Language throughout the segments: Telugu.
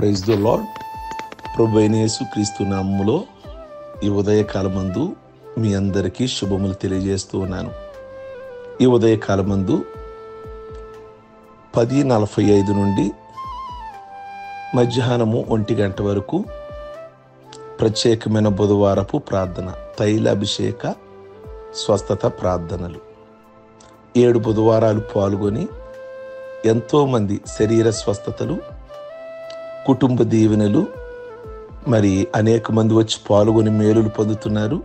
Praise the lord. ప్రభు అయిన యేసుక్రీస్తు నామములో ఈ ఉదయకాలమందు మీ అందరికీ శుభములు తెలియజేస్తూ ఉన్నాను. ఈ ఉదయకాలమందు 10:45 నుండి మధ్యాహ్నము 1 గంట వరకు ప్రత్యేకమైన బుధవారపు ప్రార్థన, తైలాభిషేక స్వస్థత ప్రార్థనలు. 7 బుధవారాలు పాల్గొని ఎంతోమంది శరీర స్వస్థతలు, కుటుంబ దీవెనలు, మరి అనేక మంది వచ్చి పాల్గొని మేలులు పొందుతున్నారు.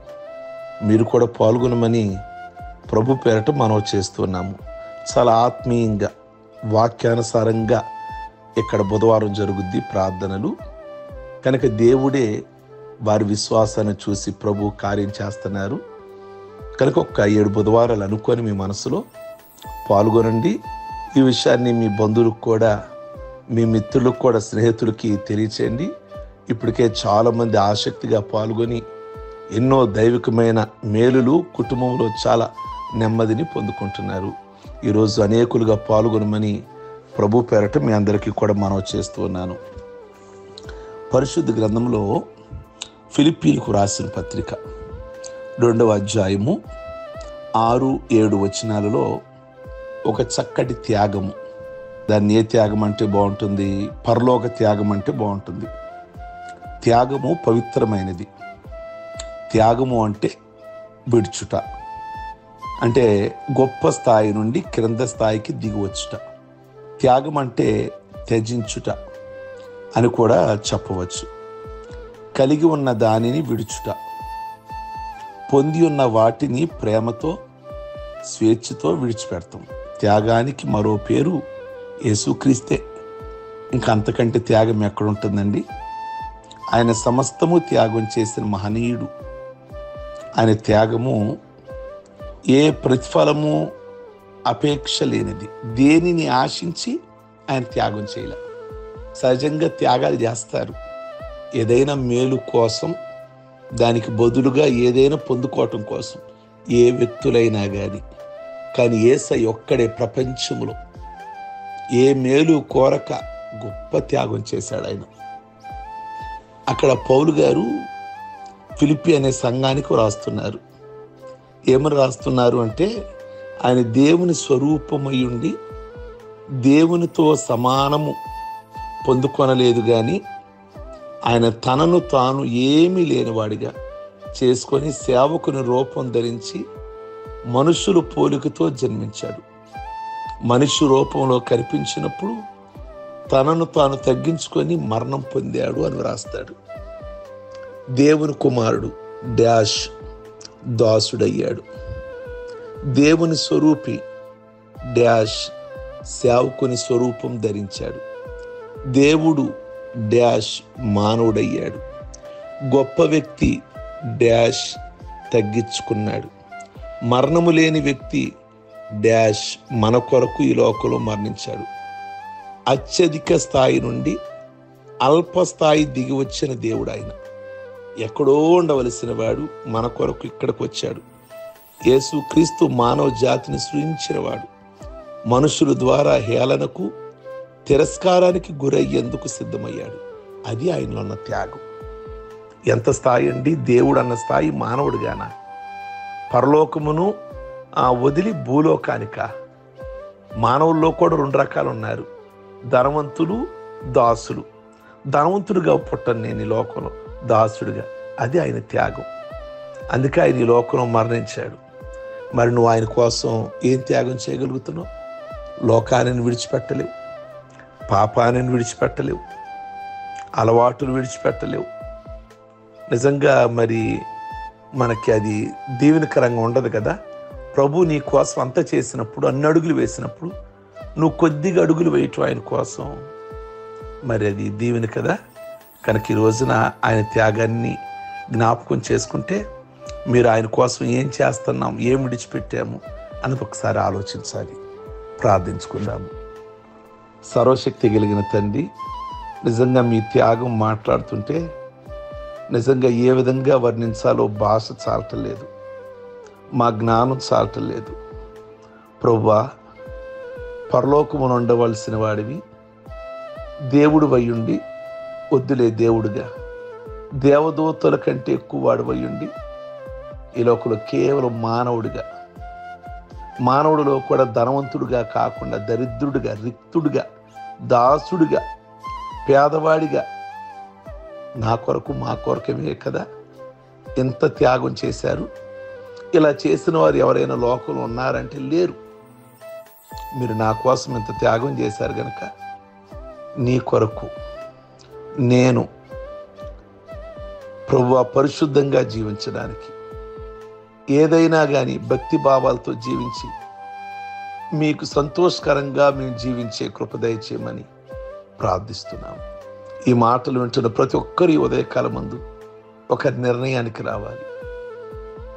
మీరు కూడా పాల్గొనమని ప్రభు పేరట మనం చేస్తున్నాము. చాలా ఆత్మీయంగా, వాక్యానుసారంగా ఇక్కడ బుధవారం జరుగుద్ది ప్రార్థనలు. కనుక దేవుడే వారి విశ్వాసాన్ని చూసి ప్రభు కార్యం చేస్తున్నారు. కనుక ఒక 7 బుధవారాలు అనుకొని మీ మనసులో పాల్గొనండి. ఈ విషయాన్ని మీ బంధువులకు కూడా, మీ మిత్రులకు కూడా, స్నేహితులకి తెలియచేయండి. ఇప్పటికే చాలామంది ఆసక్తిగా పాల్గొని ఎన్నో దైవికమైన మేలులు, కుటుంబంలో చాలా నెమ్మదిని పొందుకుంటున్నారు. ఈరోజు అనేకులుగా పాల్గొనమని ప్రభు పేరట మీ అందరికీ కూడా మనవి చేస్తూ ఉన్నాను. పరిశుద్ధ గ్రంథంలో ఫిలిప్పీలకు రాసిన పత్రిక 2వ అధ్యాయము 6-7 వచనాలలో ఒక చక్కటి త్యాగము. దాన్ని ఏ త్యాగం అంటే బాగుంటుంది? పరలోక త్యాగం అంటే బాగుంటుంది. త్యాగము పవిత్రమైనది. త్యాగము అంటే విడుచుట, అంటే గొప్ప స్థాయి నుండి క్రింద స్థాయికి దిగివచ్చుట. త్యాగం అంటే త్యజించుట అని కూడా చెప్పవచ్చు. కలిగి ఉన్న దానిని విడుచుట, పొంది ఉన్న వాటిని ప్రేమతో, స్వేచ్ఛతో విడిచిపెడతాం. త్యాగానికి మరో పేరు యేసుక్రీస్తే. ఇంకా అంతకంటే త్యాగం ఎక్కడుంటుందండి? ఆయన సమస్తము త్యాగం చేసిన మహనీయుడు. ఆయన త్యాగము ఏ ప్రతిఫలము అపేక్ష లేనిది. దేనిని ఆశించి ఆయన త్యాగం చేయలే. సహజంగా త్యాగాలు చేస్తారు, ఏదైనా మేలు కోసం, దానికి బదులుగా ఏదైనా పొందుకోవటం కోసం, ఏ వ్యక్తులైనా కానీ యేసయ్య ఒక్కడే ప్రపంచంలో ఏ మేలు కోరక గొప్ప త్యాగం చేశాడు ఆయన. అక్కడ పౌలు గారు ఫిలిప్పీ అనే సంఘానికి రాస్తున్నారు. ఏమని రాస్తున్నారు అంటే, ఆయన దేవుని స్వరూపమై ఉండి దేవునితో సమానము పొందుకొనలేదు, కానీ ఆయన తనను తాను ఏమీ లేనివాడిగా చేసుకొని సేవకుని రూపం ధరించి మనుషుల పోలికతో జన్మించాడు. మనిషి రూపంలో కనిపించినప్పుడు తనను తాను తగ్గించుకొని మరణం పొందాడు అని రాస్తాడు. దేవుని కుమారుడు డాష్ దాసుడయ్యాడు. దేవుని స్వరూపి డాష్ సేవకుని స్వరూపం ధరించాడు. దేవుడు డాష్ మానవుడయ్యాడు. గొప్ప వ్యక్తి డాష్ తగ్గించుకున్నాడు. మరణము లేని వ్యక్తి డాష్ మన కొరకు ఈ లోకంలో మరణించాడు. అత్యధిక స్థాయి నుండి అల్ప స్థాయి దిగి వచ్చిన దేవుడు ఆయన. ఎక్కడో ఉండవలసిన వాడు మన కొరకు ఇక్కడికి వచ్చాడు. యేసుక్రీస్తు మానవ జాతిని సృజించిన వాడు. మనుషుల ద్వారా హేళనకు, తిరస్కారానికి గురయ్యేందుకు సిద్ధమయ్యాడు. అది ఆయనలో ఉన్న త్యాగం. ఎంత స్థాయి అండి? దేవుడు అన్న స్థాయి మానవుడిగానా? పరలోకమును వదిలి భూలోకానిక? మానవుల్లో కూడా 2 రకాలు ఉన్నారు, ధనవంతులు, దాసులు. ధనవంతుడిగా పుట్టను నేను ఈ లోకంలో, దాసుడిగా. అది ఆయన త్యాగం. అందుకే ఆయన ఈ లోకంలో మరణించాడు. మరి నువ్వు ఆయన కోసం ఏం త్యాగం చేయగలుగుతున్నావు? లోకాన్ని విడిచిపెట్టలేవు, పాపాన్ని విడిచిపెట్టలేవు, అలవాటులు విడిచిపెట్టలేవు. నిజంగా మరి మనకి అది దీవెనకరంగా ఉండదు కదా. ప్రభు నీ కోసం అంతా చేసినప్పుడు, అన్ని అడుగులు వేసినప్పుడు, నువ్వు కొద్దిగా అడుగులు వేయటం ఆయన కోసం, మరి అది దీవెన కదా. కనుక ఈ రోజున ఆయన త్యాగాన్ని జ్ఞాపకం చేసుకుంటే, మీరు ఆయన కోసం ఏం చేస్తున్నాం, ఏం విడిచిపెట్టాము అని ఒకసారి ఆలోచించాలి. ప్రార్థించుకుందాము. సర్వశక్తి కలిగిన తండ్రి, నిజంగా మీ త్యాగం మాట్లాడుతుంటే నిజంగా ఏ విధంగా వర్ణించాలో భాష చాలటలేదు, మా జ్ఞానం చాలటలేదు. ప్రభువా, పరలోకమున ఉండవలసిన వాడివి, దేవుడు అయ్యుండి వద్దులే దేవుడుగా, దేవదూతల కంటే ఎక్కువ వాడవయ్యుండి ఈ లోకంలో కేవలం మానవుడిగా, మానవుడిలో కూడా ధనవంతుడిగా కాకుండా దరిద్రుడిగా, రిక్తుడిగా, దాసుడిగా, పేదవాడిగా నా కొరకు మా కొరకమే కదా ఎంత త్యాగం చేశారు. ఇలా చేసిన వారు ఎవరైనా లోకంలో ఉన్నారంటే లేరు. మీరు నా కోసం ఇంత త్యాగం చేశారు కనుక నీ కొరకు నేను ప్రభువా పరిశుద్ధంగా జీవించడానికి, ఏదైనా కానీ భక్తి భావాలతో జీవించి మీకు సంతోషకరంగా మేము జీవించే కృప దయచేయమని ప్రార్థిస్తున్నాము. ఈ మాటలు వింటున్న ప్రతి ఒక్కరి ఉదయకాలం ముందు ఒక నిర్ణయానికి రావాలి,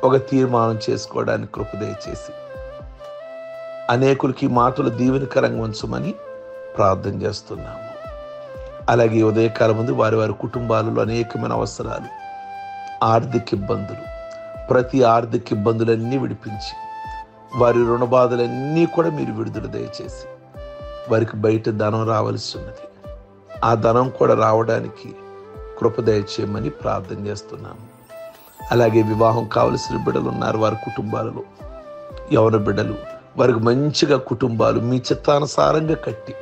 ఒక తీర్మానం చేసుకోవడానికి కృప దయచేసి అనేకులకి మాటలు దీవెనకరంగా ఉంచమని ప్రార్థన చేస్తున్నాము. అలాగే ఉదయకాలం ముందు వారి వారి కుటుంబాలలో అనేకమైన అవసరాలు, ఆర్థిక ఇబ్బందులు, ప్రతి ఆర్థిక ఇబ్బందులన్నీ విడిపించి వారి రుణ బాధలన్నీ కూడా మీరు విడుదల దయచేసి వారికి బయట ధనం రావాల్సి ఉన్నది, ఆ ధనం కూడా రావడానికి కృప దయచేయమని ప్రార్థన చేస్తున్నాము. అలాగే వివాహం కావలసిన బిడ్డలు ఉన్నారు వారి కుటుంబాలలో, యవన బిడ్డలు, వారికి మంచిగా కుటుంబాలు మీ చిత్తానుసారంగా కట్టి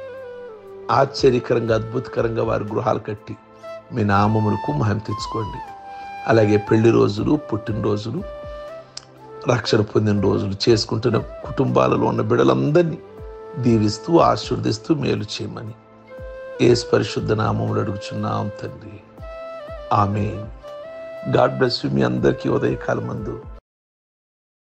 ఆశ్చర్యకరంగా అద్భుతకరంగా వారి గృహాలు కట్టి మీ నామములకు మహిమ తెచ్చుకోండి. అలాగే పెళ్లి రోజులు, పుట్టినరోజులు, రక్షణ పొందిన రోజులు చేసుకుంటున్న కుటుంబాలలో ఉన్న బిడ్డలందరినీ దీవిస్తూ ఆశీర్వదిస్తూ మేలు చేయమని యేసు పరిశుద్ధ నామములో అడుగుచున్నాం తండ్రి, ఆమేన్. God bless you. మీ అందరికీ ఉదయకాలం మందు